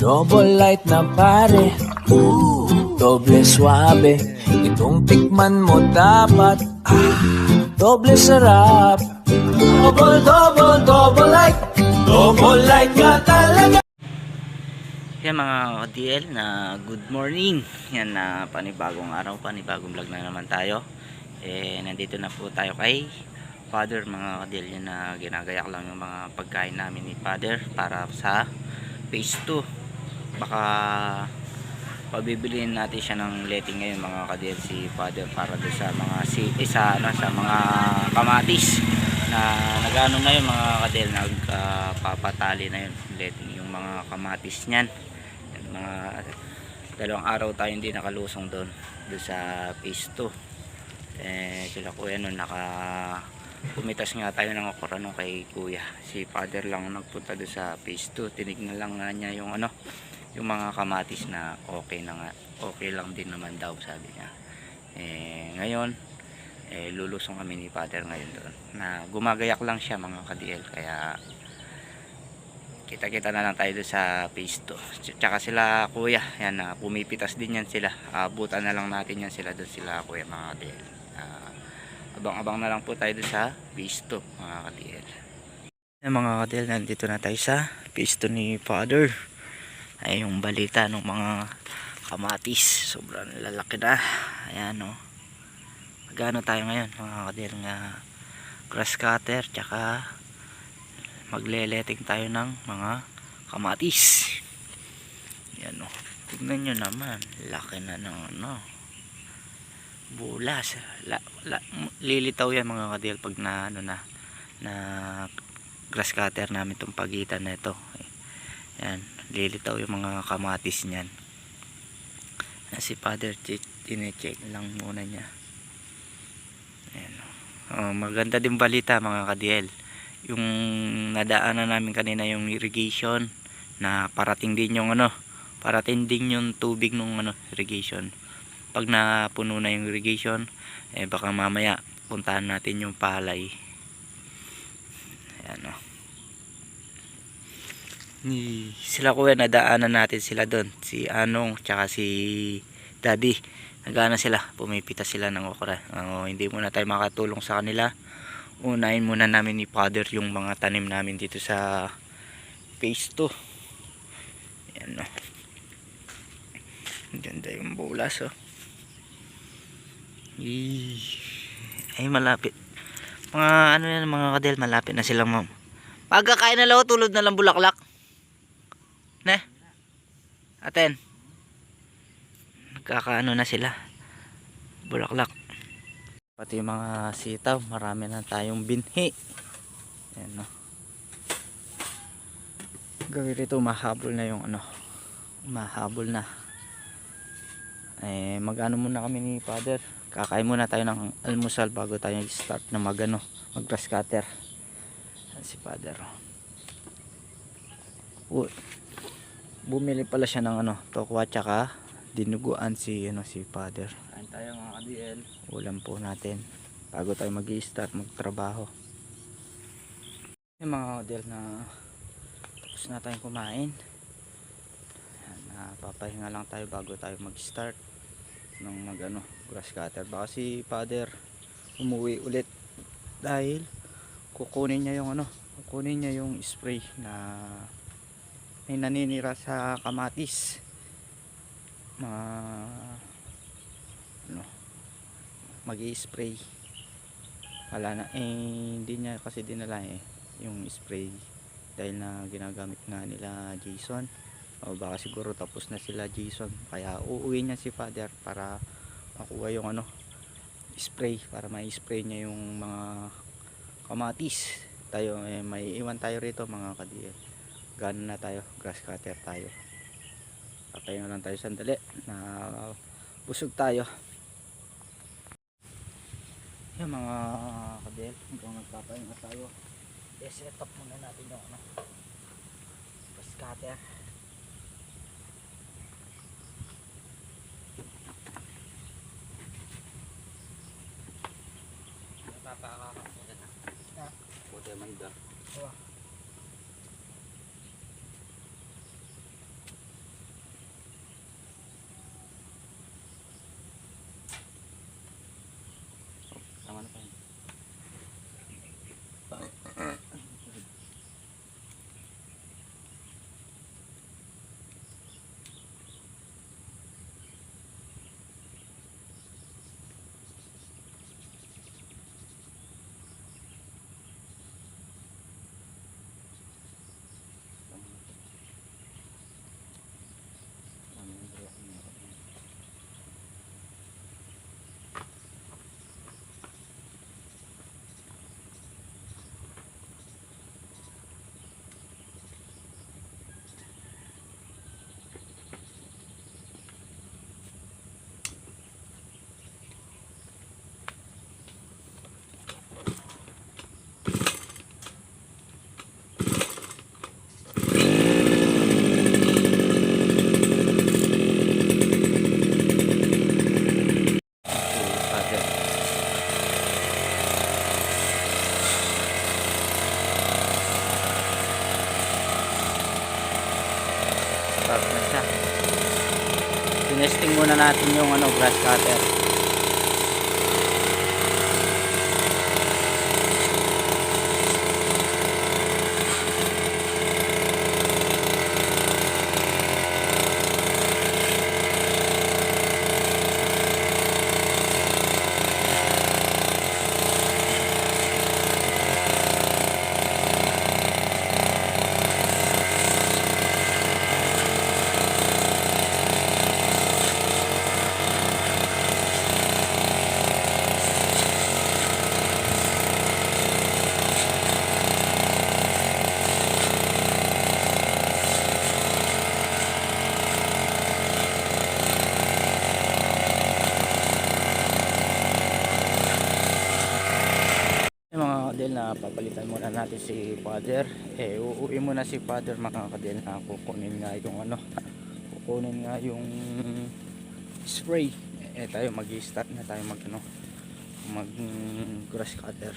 Double light na pare, doble suabe. Itong tikman mo dapat, doble sarap. Double, double, double light nga talaga. Yan mga ka-DL na good morning. Yan na panibagong araw, panibagong vlog na naman tayo. Nandito na po tayo kay Father mga ka-DL. Yan na ginagayak lang yung mga pagkain namin ni Father para sa phase 2. Baka pabibiliin natin siya ng letting ngayon mga ka-DL si Father para doon sa mga sa mga kamatis na nagano na yun mga ka-DL, nagpapatali na yun letting yung mga kamatis niyan. Mga 2 araw tayo hindi nakalusong doon sa phase 2. Sila kuya nun pumitas nga tayo ng okra no kay kuya. Si Father lang nagpunta doon sa phase 2. Tinignan lang nga niya yung yung mga kamatis na okay na nga, okay lang din naman daw sabi niya. Ngayon lulusong kami ni Father ngayon doon na gumagayak lang siya mga ka-DL, kaya kita-kita na lang tayo doon sa phase 2. Tsaka sila kuya, yan na pumipitas din yan sila. Abutan na lang natin yan sila doon sila kuya mga ka-DL. Abang-abang na lang po tayo doon sa phase 2 mga ka-DL. Yan mga ka-DL, nandito na tayo sa phase 2 ni Father. Ay yung balita ng mga kamatis, sobrang lalaki na. Ayan o. Magano tayo ngayon mga ka-DL nga grass cutter, tsaka magleleting tayo ng mga kamatis. Yan o, tignan nyo naman, laki na ng bulas. Lilitaw yan mga ka-DL pag na grass cutter namin itong pagitan na ito. Yan, lilitaw yung mga kamatis nyan. Si Father tinecheck lang muna niya. Yan o. Maganda din balita mga ka-DL, yung nadaanan namin kanina yung irrigation na parating din yung parating din yung tubig nung irrigation. Pag napuno na yung irrigation, baka mamaya puntahan natin yung palay. Ayan o. Sila kuya, nadaanan natin sila doon, si Anong tsaka si Daddy. Nagana sila, pumipitas sila ng okra. Hindi muna tayo makatulong sa kanila. Unahin muna namin ni Father yung mga tanim namin dito sa phase 2. Ayan o. Ganda yung bulas o. Ay malapit. Mga yan mga ka-DL, malapit na silang pagkakain na lang, tulad na lang bulaklak. Ne? Aten. Nagkakaano na sila. Bulaklak. Pati yung mga sitaw, marami na tayong binhi. Ayan o. Gawin rito, mahabol na yung mahabol na. Mag-ano muna kami ni Father. Kakain muna tayo ng almusal bago tayo start na mag grass cutter. Si Father. Bumili pala siya ng tokwa tsaka dinuguan si Father. Kain tayo mga ka-DL. Ulam po natin bago tayo mag-i-start magtrabaho. Yung mga ka-DL na tapos na tayong kumain. Papahinga lang tayo bago tayo mag-start ng grass cutter. Baka si Father umuwi ulit dahil kukunin niya yung spray na may naninira sa kamatis. Mag-i-spray. Wala na hindi niya kasi dinala yung spray dahil na ginagamit nga nila Jason. O baka siguro tapos na sila Jason, kaya uuwi niya si Father para makuha yung spray, para ma-spray niya yung mga kamatis. Tayo may iwan tayo rito mga ka-DL. Gana na tayo, grass cutter tayo. Papahinga lang tayo sandali na busog tayo. Yung mga ka-DL, hanggang nagpapahinga tayo, set up muna natin yung grass cutter. Puti manda. start na siya. Tinesting muna natin yung ano, grass cutter. Yung mga kadel na papalitan muna natin si father. Uuwi muna si father mga kadel na kukunin nga yung ano, kukunin nga yung spray. Tayo mag-start na tayo mag ano, mag grass cutter.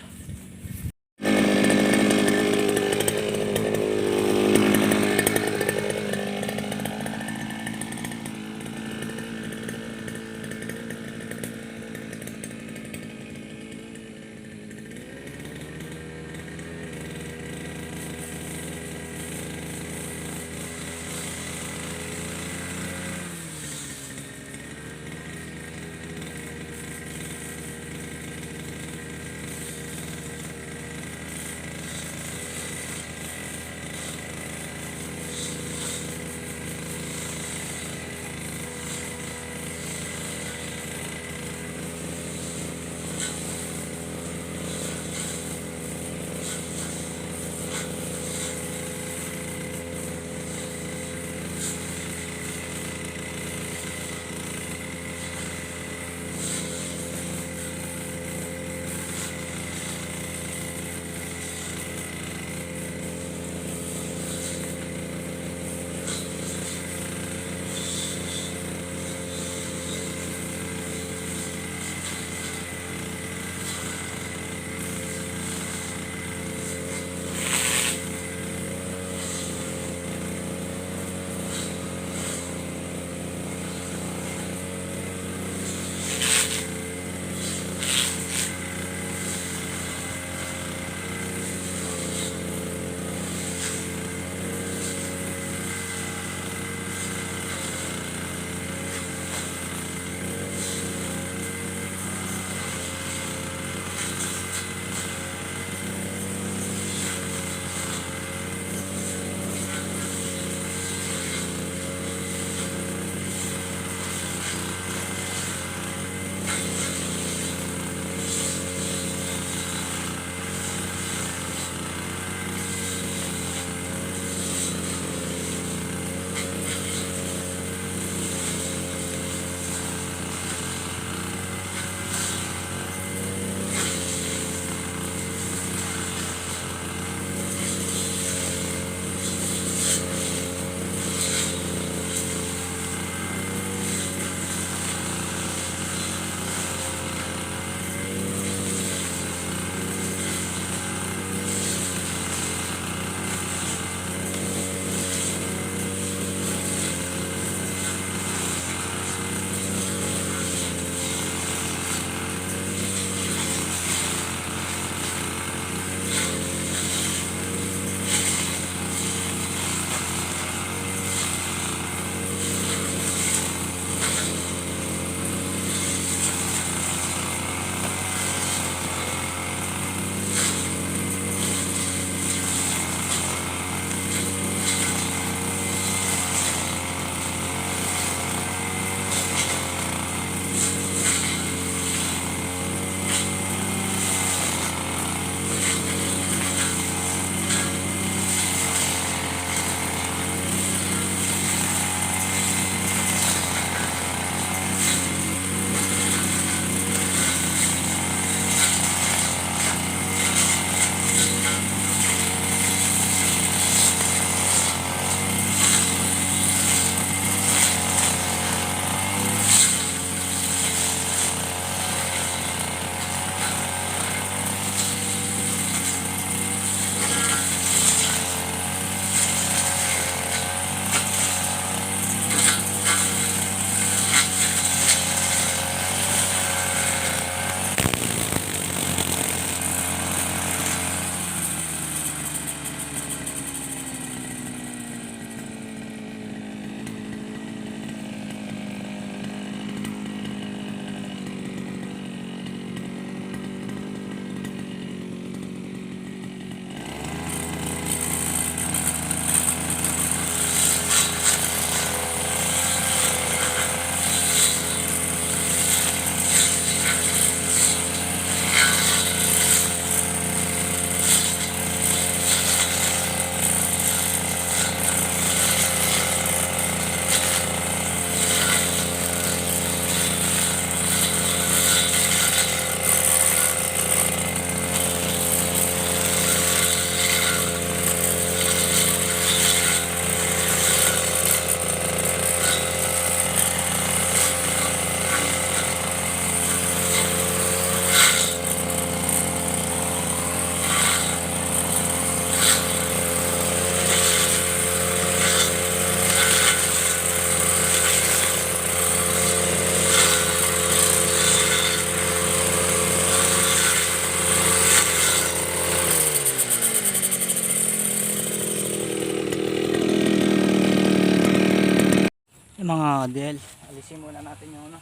Yung mga kadel, alisin muna natin yung ano,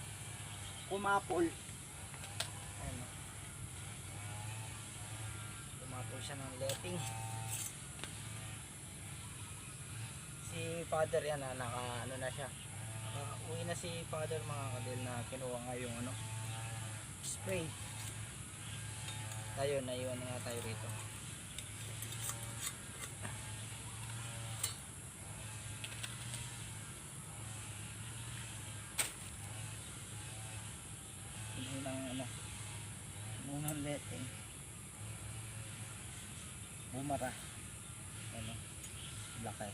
kumapol. Ayan, oh. Kumapol siya ng letting. Si father yan, naka ano na siya. Uwi na si father mga kadel, na kinuha nga yung ano, spray. Tayo, naiwan na nga tayo rito. Unang ano, unang letting. Bumara. Ano, laki.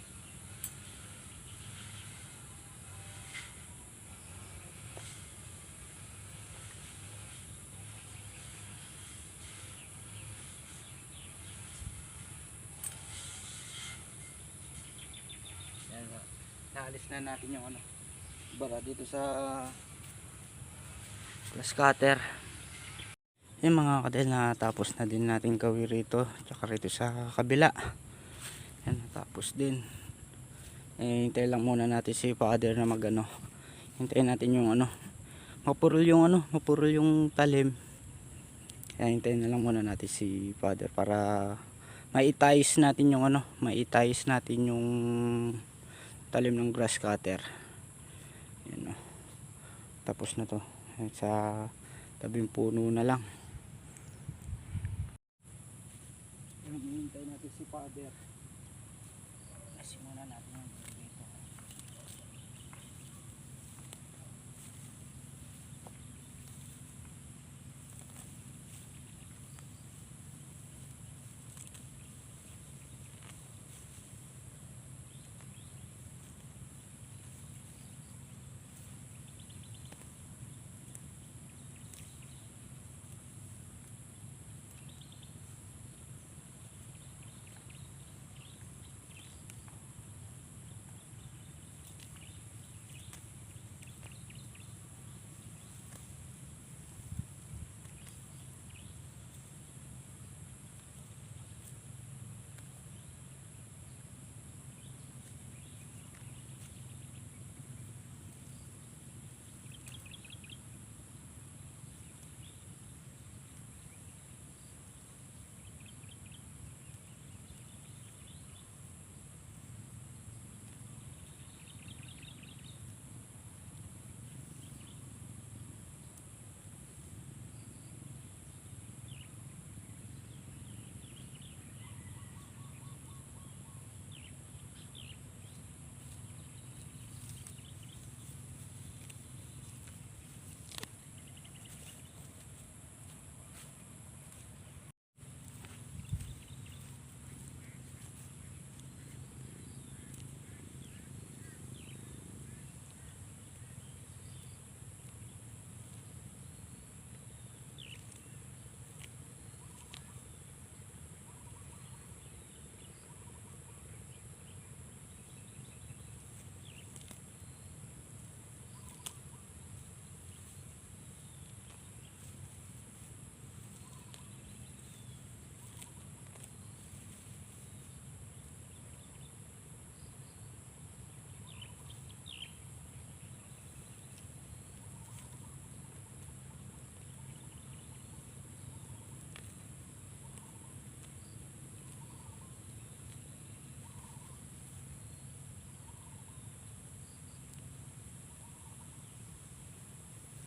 Yan, naalis na natin yung ano, bara dito sa glass cutter. Yung mga kadel, na tapos na din natin gawin rito, tsaka rito sa kabila. Yan, natapos din. Hintay lang muna natin si father na magano. Hintayin natin yung ano, mapurol yung ano, mapurol yung talim. Kaya hintayin na lang muna natin si father para maitayos natin yung ano, maitayos natin yung talim ng grass cutter. Yan, oh. Tapos na to. Sa tabing puno na lang. Hintay natin si father. Kasi muna natin yung dito.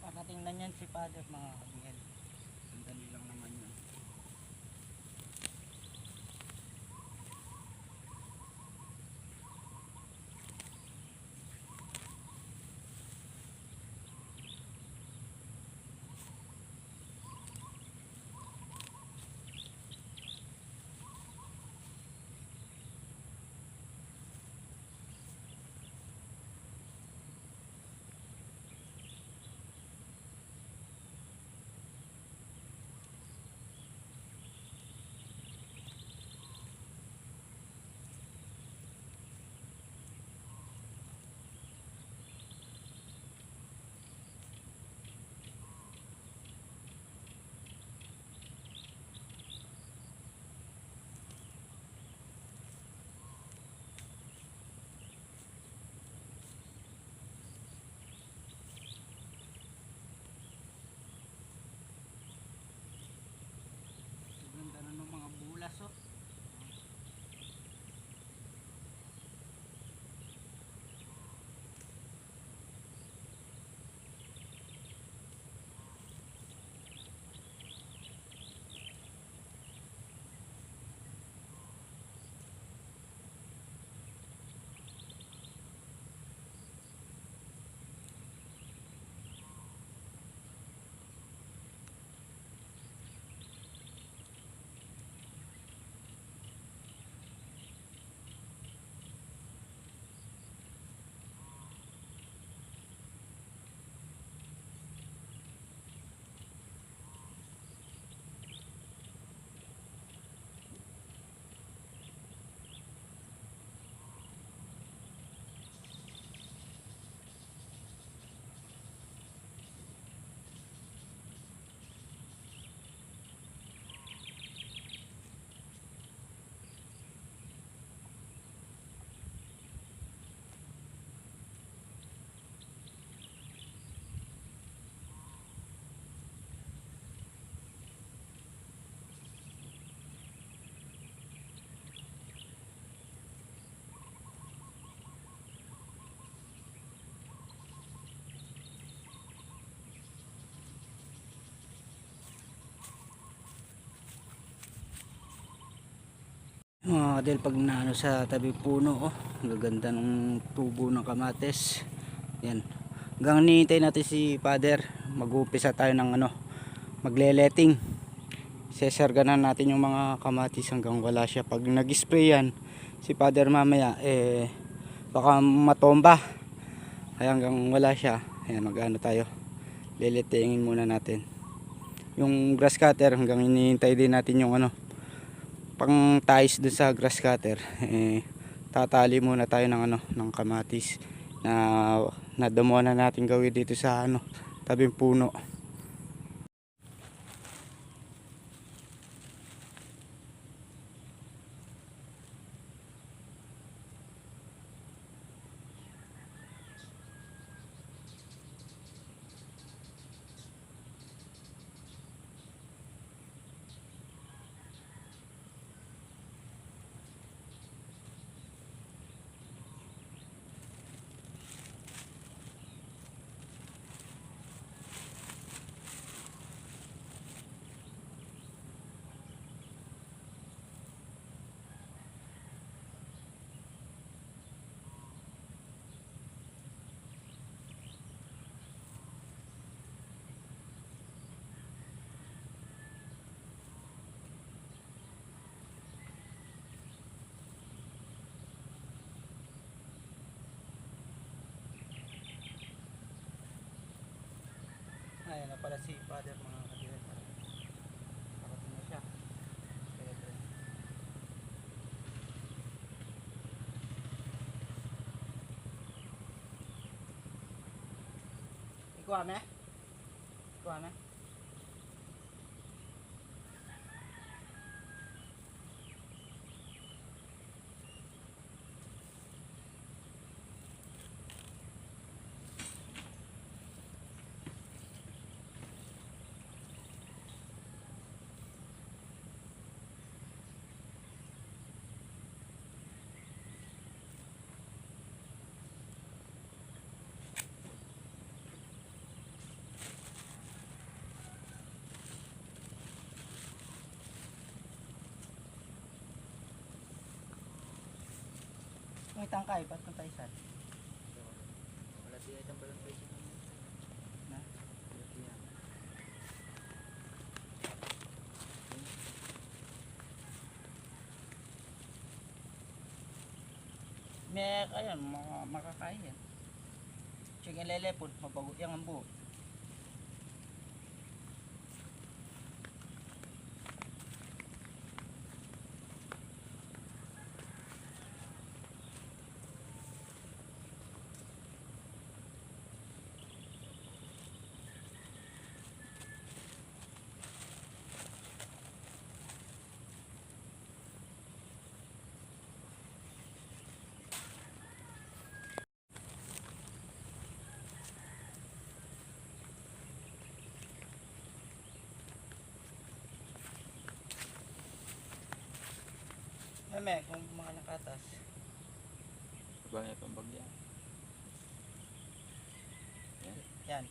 Para tingnan yan si father mga kadel. Sandali lang naman yan. Mga kadel, pag naano sa tabi puno, oh, ang gaganda ng tubo ng kamatis. Yan. Hanggang hinihintay natin si Father, mag-uumpisa tayo ng ano, magle-letting. Sesarganan natin yung mga kamatis hanggang wala siya. Pag nag-spray yan, si Father mamaya, baka matomba. Kaya hanggang wala siya, ayan, mag-ano tayo. Leletingin muna natin. Yung grass cutter, hanggang hinihintay din natin yung ano, pang ties dun sa grass cutter, tatali muna tayo ng ano, ng kamatis na nadamo na natin gawin dito sa ano, tabing puno. Ayan na pala si Father, mga kadilag. Parating na siya. Ikuha me? Ikuha me? May tangkay, ba't kung tayo saan? Wala siya itang balon tayo na? Wala siya. May kaya, makakain yan. Sige, lelepon, mabago yung ang buo. Meme, kung mga nakatas. Bagay pambagya. Yan.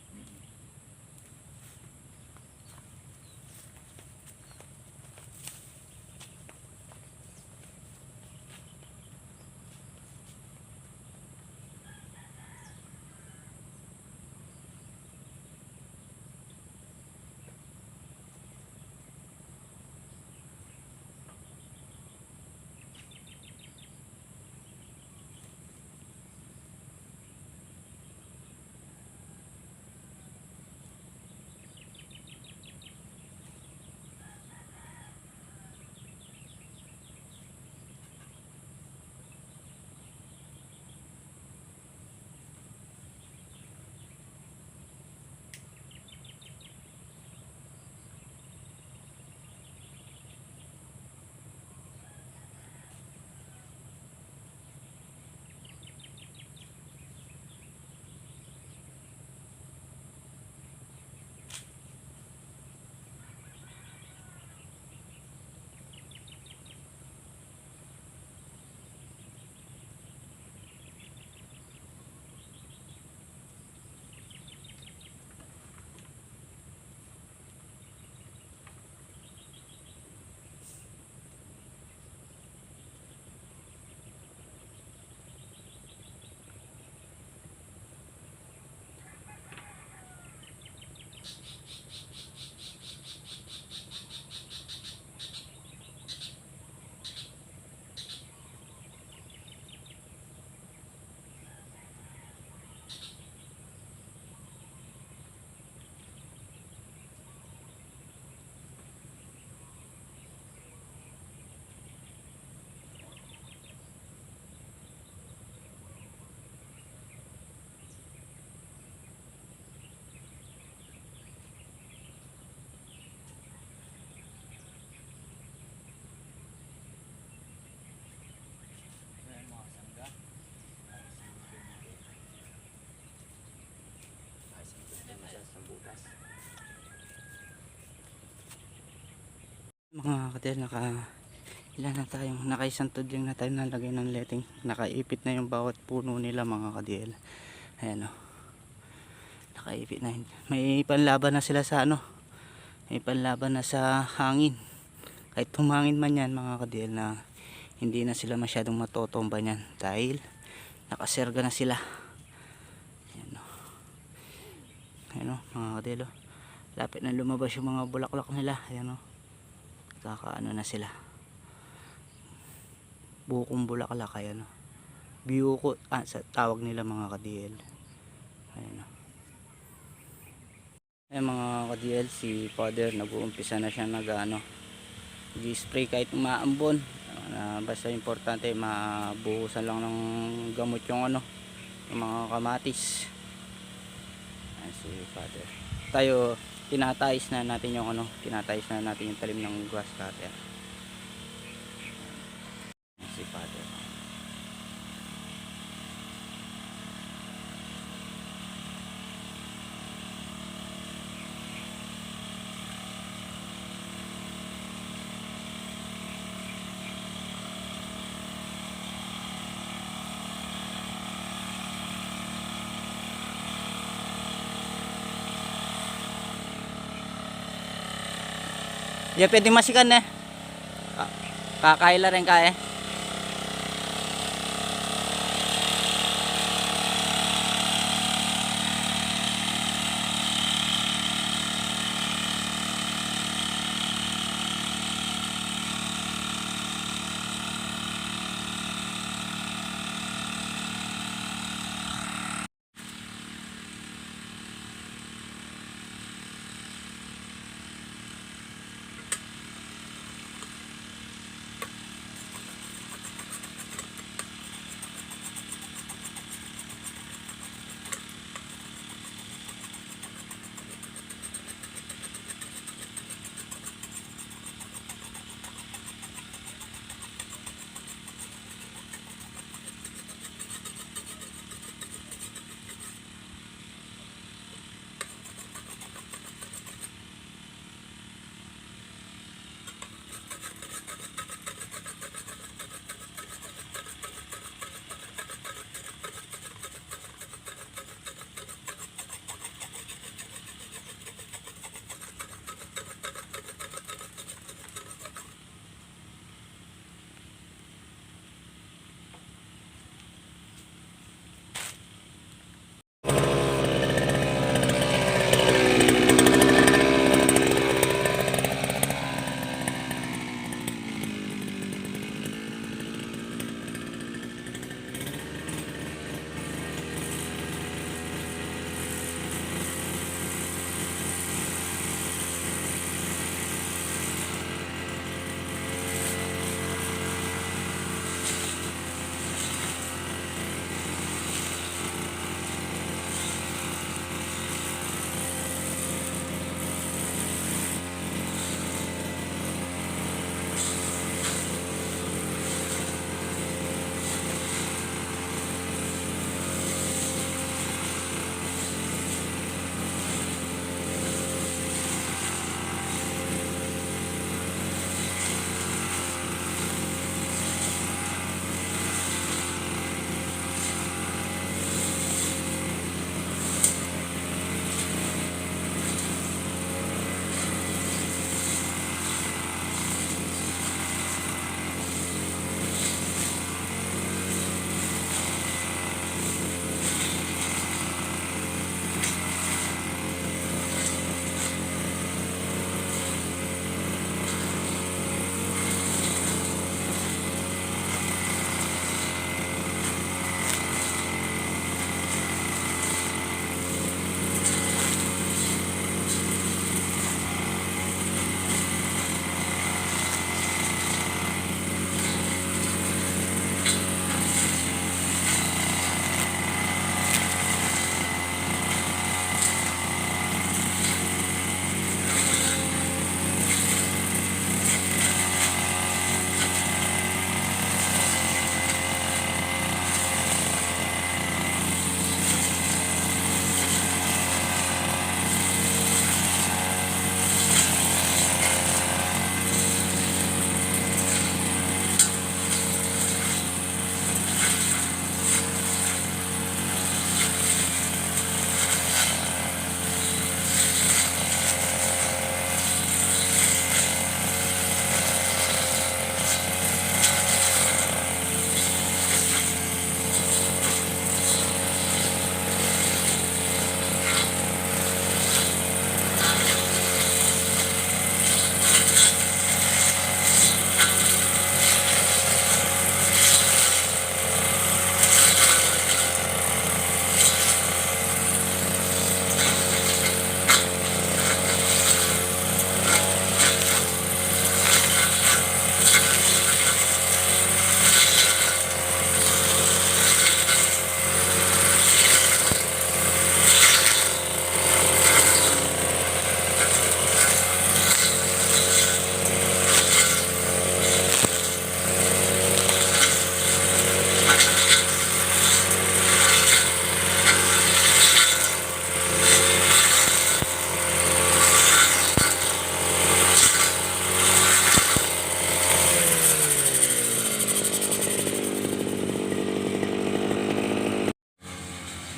Mga kadel, ilan na tayong nakaisang tudling na tayo nalagay ng letting. Nakaipit na yung bawat puno nila mga kadel. Ayan o, nakaipit na yun. May panlaban na sila sa ano, may panlaban na sa hangin. Kahit humangin man yan mga kadel, na hindi na sila masyadong matotomba yan dahil nakaserga na sila. Ayan o, ayan o mga kadel o, lapit na lumabas yung mga bulaklak nila. Ayan o, kakaano na sila, bukong bulaklak. Ayan o, biyuko sa tawag nila mga ka-DL. Ayan o, ayan mga ka-DL, si Father nag-uumpisa na siya nag-spray kahit umaambon. Basta importante mabuhusan lang ng gamot yung yung mga kamatis. Ayan si Father. Tayo tinatayos na natin yung tinatayos na natin yung talim ng grass cutter. Si Father. Ya pwede masikan eh. Kakaila rin ka eh.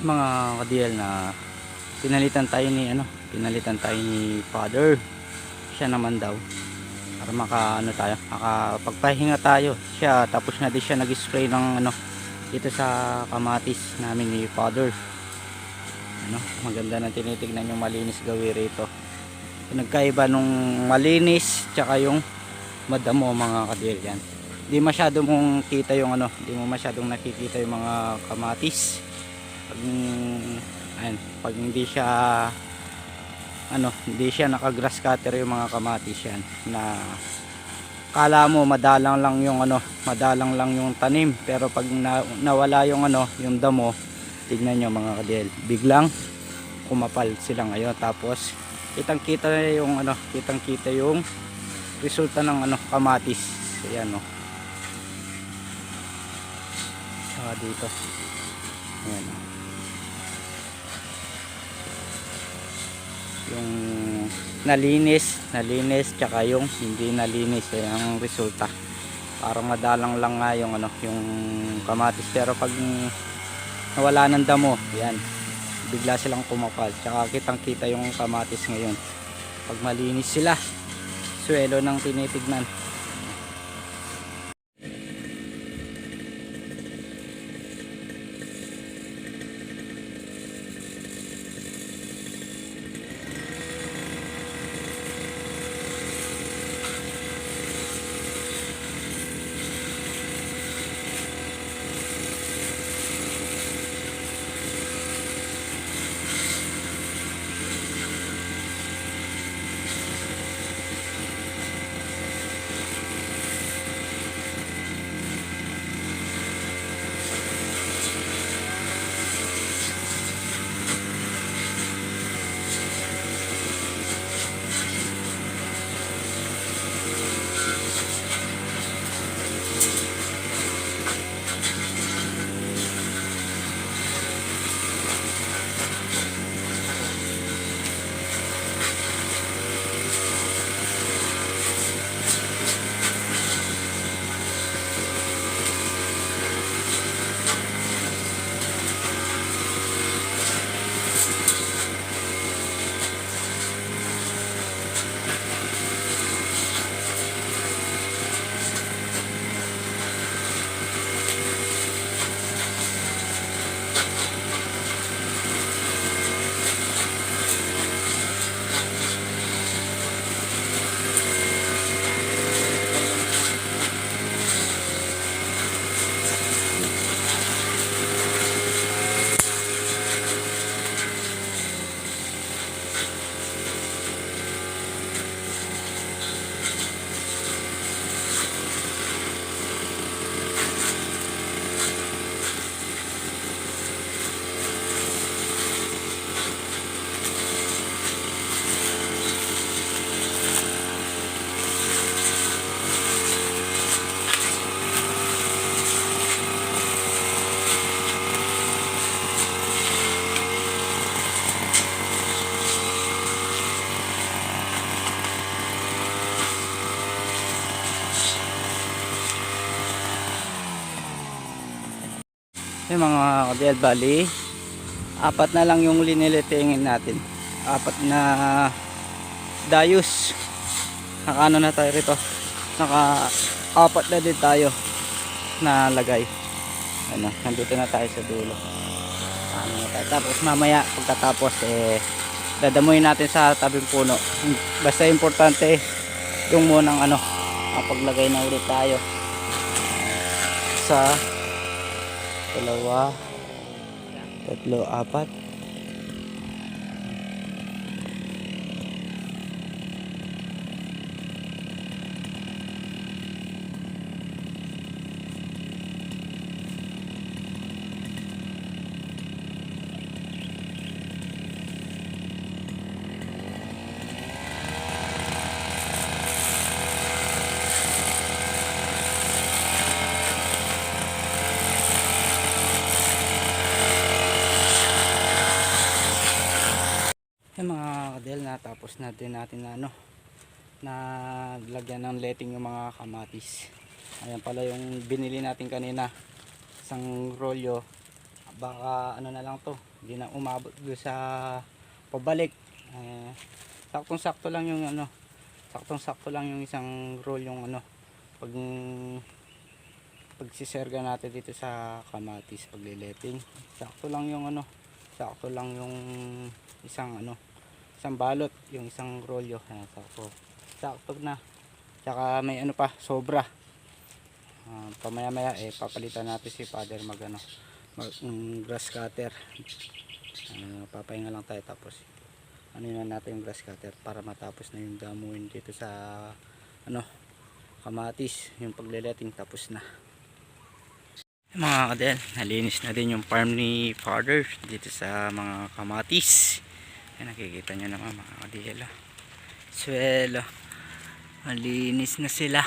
Mga ka-DL na pinalitan tayo ni Father. Siya naman daw para tayo, makapagpahinga tayo siya, tapos na din siya nag-spray ng dito sa kamatis namin ni Father. Maganda na tinitignan yung malinis gawin rito. Nagkaiba nung malinis tsaka yung madamo mga ka-DL yan. Hindi masyado mong kita yung hindi mo masyadong nakikita yung mga kamatis pag hindi siya hindi siya naka-grass cutter yung mga kamatis yan, na kala mo madalang lang yung tanim, pero pag nawala yung yung damo, tignan nyo mga ka-DL, biglang kumapal sila ngayon. Tapos kitang kita yung resulta ng kamatis. Ayan saka dito, ayan yung nalinis tsaka yung hindi nalinis, ang resulta parang madalang lang nga yung yung kamatis, pero pag nawala ng damo, yan bigla silang kumapal. Tsaka kitang kita yung kamatis ngayon pag malinis sila, swelo ng tinitignan. Yung mga ka-DL, bali apat na lang yung linilitingin natin, apat na dayos. Naka na tayo rito, naka apat na din tayo na lagay. Nandito na tayo sa dulo. Tapos mamaya pagkatapos dadamuhin natin sa tabing puno. Basta importante yung munang paglagay na ulit tayo sa dalawa, tatlo, apat. Mga ka-DL, natapos natin na lagyan ng letting yung mga kamatis. Ayan pala yung binili natin kanina, isang rolyo. Baka na lang to, Hindi na umabot doon sa pabalik. Saktong-sakto lang yung saktong-sakto lang yung isang roll yung pag pagsiserga natin dito sa kamatis paglileting. Sakto lang yung sakto lang yung isang isang balot, yung isang rolyo. Sakto na. Tsaka may pa sobra. Pamaya-maya papalitan natin si Father mag grass cutter. Papahinga lang tayo tapos na natin yung grass cutter para matapos na yung damuin dito sa kamatis. Yung paglileting tapos na. Mga kadel, nalinis na din yung farm ni Father dito sa mga kamatis. Yan, nakikita nyo naman mga kadel. Swelo, malinis na sila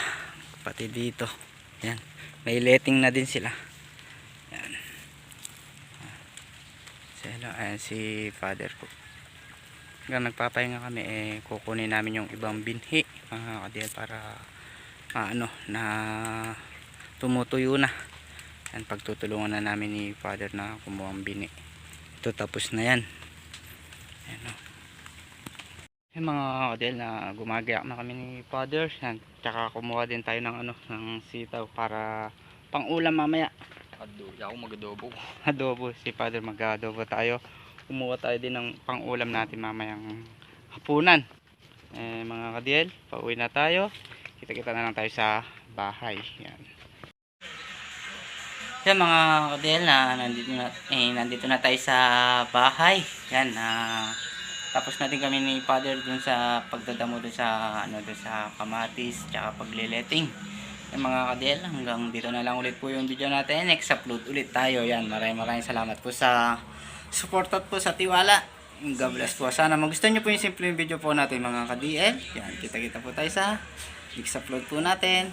pati dito. Yan, may letting na din sila. Yan, swelo. Ayan si Father ko. Hanggang nagpapahinga kami kukunin namin yung ibang binhi mga kadel para na tumutuyo na. Yan, pagtutulungan na namin ni Father na kumuha ang bini. Ito tapos na yan. Ayan, yung mga kadel na gumagayak na kami ni Father. Yan, tsaka kumuha din tayo ng ng sitaw para pang ulam mamaya. Ako mag-adobo. Adobo, si Father mag-adobo tayo. Kumuha tayo din ng pang ulam natin mamayang hapunan. Mga kadel, pauwi na tayo. Kita-kita na lang tayo sa bahay. Yan. Yan mga kadel, nandito na tayo sa bahay. Yan, tapos natin kami ni Father dun sa pagdadamo dun sa dun sa kamatis tsaka paglileting. Yan mga kadel, hanggang dito na lang ulit po yung video natin. Next upload ulit tayo. Yan, maraming salamat po sa support at po sa tiwala. God bless po. Sana magustuhan nyo po yung simple video po natin mga ka-DL. Yan, kita-kita po tayo sa next upload po natin.